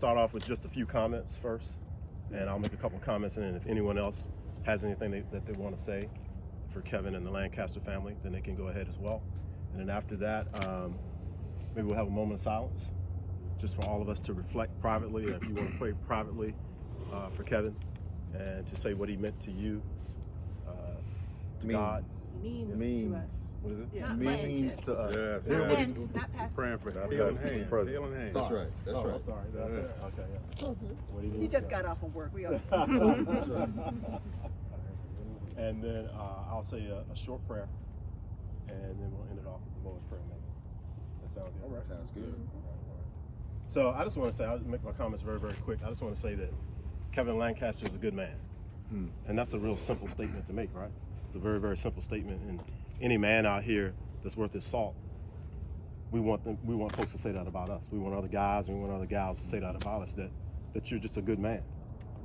Start off with just a few comments first, and I'll make a couple comments, and then if anyone else has anything that they want to say for Kevin and the Lancaster family, then they can go ahead as well. And then after that, maybe we'll have a moment of silence just for all of us to reflect privately, if you want to pray privately for Kevin, and to say what he meant to you, to God. Means to us. What is it? Yeah. Means to us. Yes. Not Yeah. meant, not past. Praying for Not healing past, hands. present. Healing hands. That's right. That's Oh, right. I'm sorry. That's it. Okay, yeah. What do you He mean? just got off from work. We understand. That's right. And then I'll say a short prayer, and then we'll end it off with the Lord's Prayer. Maybe. That sounds good. All right. Sounds good. All right. So I just want to say, I'll make my comments very, very quick. I just want to say that Kevin Lancaster is a good man. And that's a real simple statement to make, right? It's a very, very simple statement. And any man out here that's worth his salt, we want folks to say that about us. We want other guys and we want other gals to say that about us, that you're just a good man.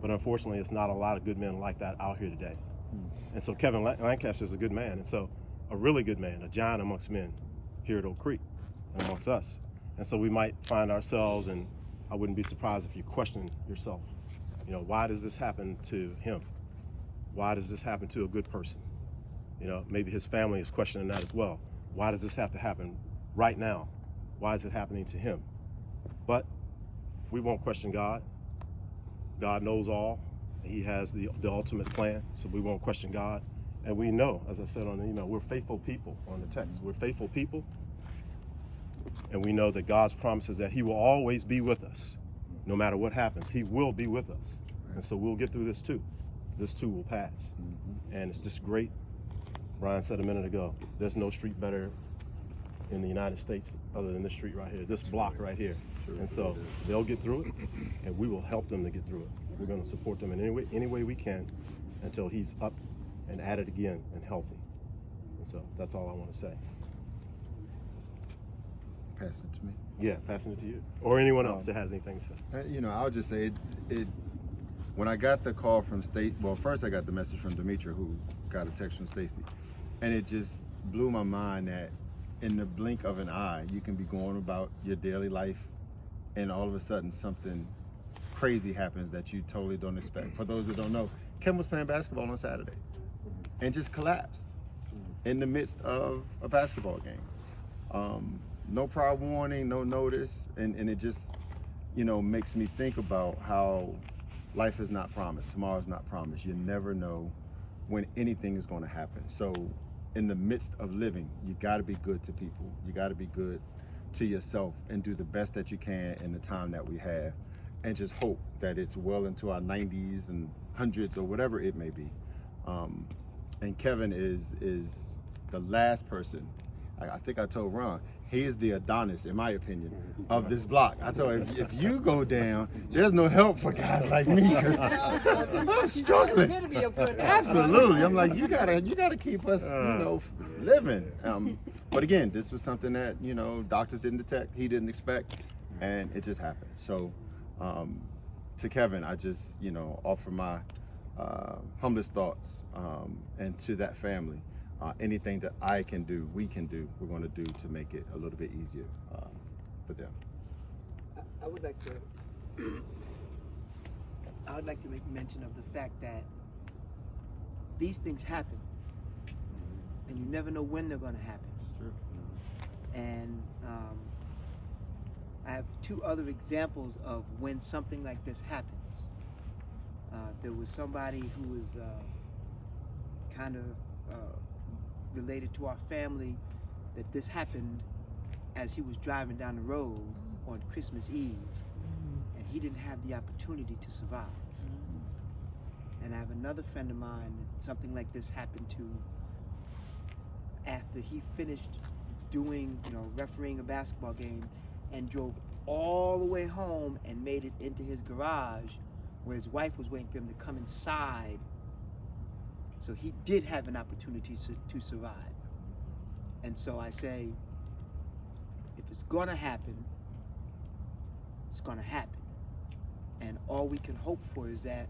But unfortunately, it's not a lot of good men like that out here today. And so Kevin Lancaster is a good man. And so a really good man, a giant amongst men here at Oak Creek and amongst us. And so we might find ourselves, and I wouldn't be surprised if you question yourself, you know, why does this happen to him? Why does this happen to a good person? You know, maybe his family is questioning that as well. Why does this have to happen right now? Why is it happening to him? But we won't question God. God knows all. He has the ultimate plan, so we won't question God. And we know, as I said on the email, we're faithful people on the text. We're faithful people. And we know that God's promise is that he will always be with us. No matter what happens, he will be with us. And so we'll get through this too. This too will pass. And it's just great. Brian said a minute ago, there's no street better in the United States other than this street right here, this block right here. And so they'll get through it, and we will help them to get through it. We're going to support them in any way we can until he's up and at it again and healthy. And so that's all I want to say. Pass it to me. Yeah, passing it to you. Or anyone else that has anything to say. You know, I'll just say it when I got the call from first I got the message from Demetra, who got a text from Stacy, and it just blew my mind that in the blink of an eye, you can be going about your daily life, and all of a sudden something crazy happens that you totally don't expect. For those that don't know, Kevin was playing basketball on Saturday and just collapsed in the midst of a basketball game. No prior warning, no notice, and it just, you know, makes me think about how life is not promised. Tomorrow's not promised. You never know when anything is going to happen. So in the midst of living, you got to be good to people. You got to be good to yourself and do the best that you can in the time that we have, and just hope that it's well into our 90s and hundreds or whatever it may be. And Kevin is the last person. I think I told Ron, he is the Adonis, in my opinion, of this block. I told him, if you go down, there's no help for guys like me, because I'm struggling. Absolutely. I'm like, you gotta keep us, you know, living. But again, this was something that, you know, doctors didn't detect, he didn't expect, and it just happened. So to Kevin, I just, you know, offer my humblest thoughts, and to that family. Anything that I can do, we can do, we're going to do to make it a little bit easier for them. I would like to make mention of the fact that these things happen, and you never know when they're going to happen. Sure. And I have two other examples of when something like this happens. There was somebody who was kind of related to our family, that this happened as he was driving down the road on Christmas Eve, and he didn't have the opportunity to survive. And I have another friend of mine that something like this happened to after he finished doing, you know, refereeing a basketball game, and drove all the way home and made it into his garage where his wife was waiting for him to come inside. So he did have an opportunity to survive. And so I say, if it's gonna happen, it's gonna happen. And all we can hope for is that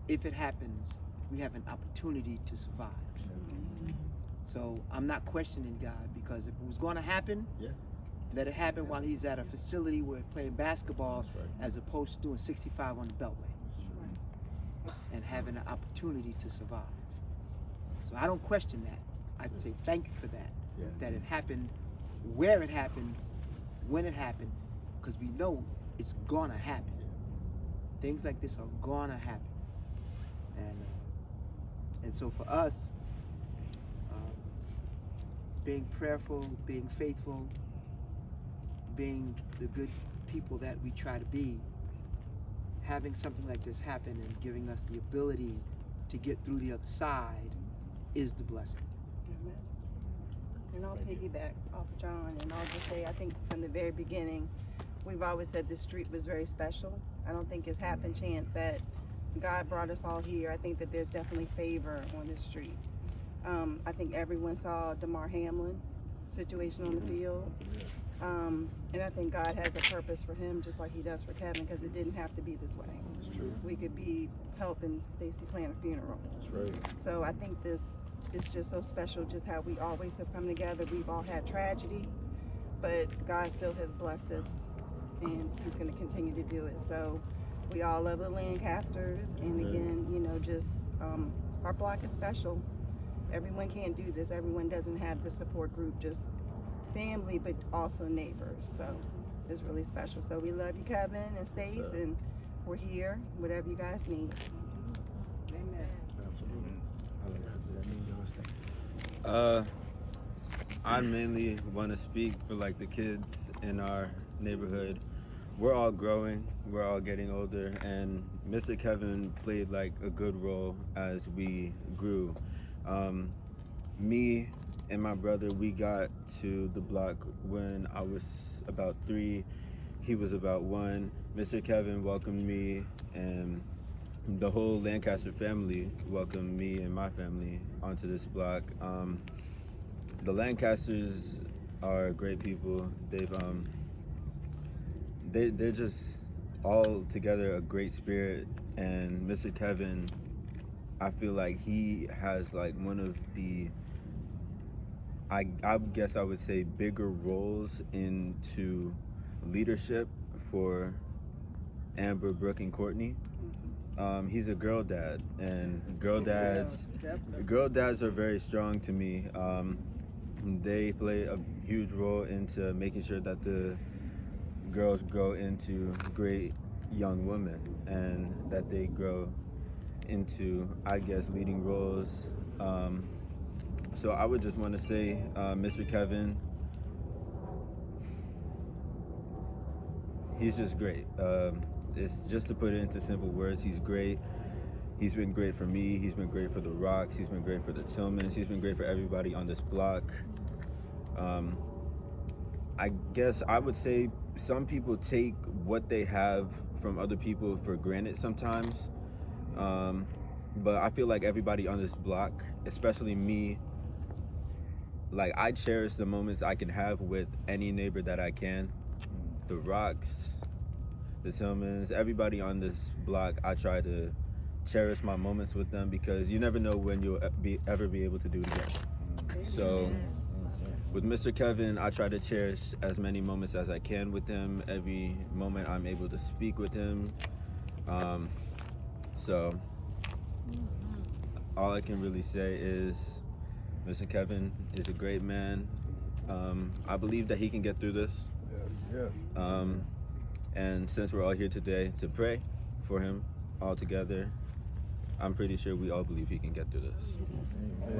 if it happens, we have an opportunity to survive. So I'm not questioning God, because if it was gonna happen, Let it happen while he's at a facility where he's playing basketball, That's right. as opposed to doing 65 on the Beltway and having an opportunity to survive. So I don't question that. I'd say thank you for that. Yeah. That it happened, where it happened, when it happened, because we know it's gonna happen. Things like this are gonna happen, and so for us, being prayerful, being faithful, being the good people that we try to be, having something like this happen and giving us the ability to get through the other side is the blessing. Amen. And I'll piggyback off John, and I'll just say, I think from the very beginning, we've always said this street was very special. I don't think it's happened chance that God brought us all here. I think that there's definitely favor on this street. I think everyone saw DeMar Hamlin situation on the field. And I think God has a purpose for him, just like he does for Kevin, because it didn't have to be this way. It's true. We could be helping Stacy plan a funeral. That's right. So I think this is just so special, just how we always have come together. We've all had tragedy, but God still has blessed us, and he's going to continue to do it. So we all love the Lancasters, and again, you know, just our block is special. Everyone can't do this. Everyone doesn't have the support group, just family, but also neighbors. So it's really special. So we love you, Kevin and Stace, and we're here, whatever you guys need. Amen. I mainly want to speak for like the kids in our neighborhood. We're all growing, we're all getting older, and Mr. Kevin played like a good role as we grew. Me and my brother, we got to the block when I was about 3, he was about 1. Mr. Kevin welcomed me, and the whole Lancaster family welcomed me and my family onto this block. The Lancasters are great people. They're just all together a great spirit, and Mr. Kevin, I feel like he has like one of the, I guess I would say, bigger roles into leadership for Amber, Brooke, and Courtney. He's a girl dad, and girl dads are very strong to me. They play a huge role into making sure that the girls grow into great young women, and that they grow into, I guess, leading roles. So I would just want to say, Mr. Kevin, he's just great. It's just to put it into simple words, he's great. He's been great for me. He's been great for the Rocks. He's been great for the Tillmans. He's been great for everybody on this block. I guess I would say some people take what they have from other people for granted sometimes. But I feel like everybody on this block, especially me, like I cherish the moments I can have with any neighbor that I can. The Rocks, the Tillmans, everybody on this block, I try to cherish my moments with them, because you never know when you'll ever be able to do it again. So with Mr. Kevin, I try to cherish as many moments as I can with him, every moment I'm able to speak with him. So all I can really say is Mr. Kevin is a great man. I believe that he can get through this. Yes. And since we're all here today to pray for him all together, I'm pretty sure we all believe he can get through this. Amen.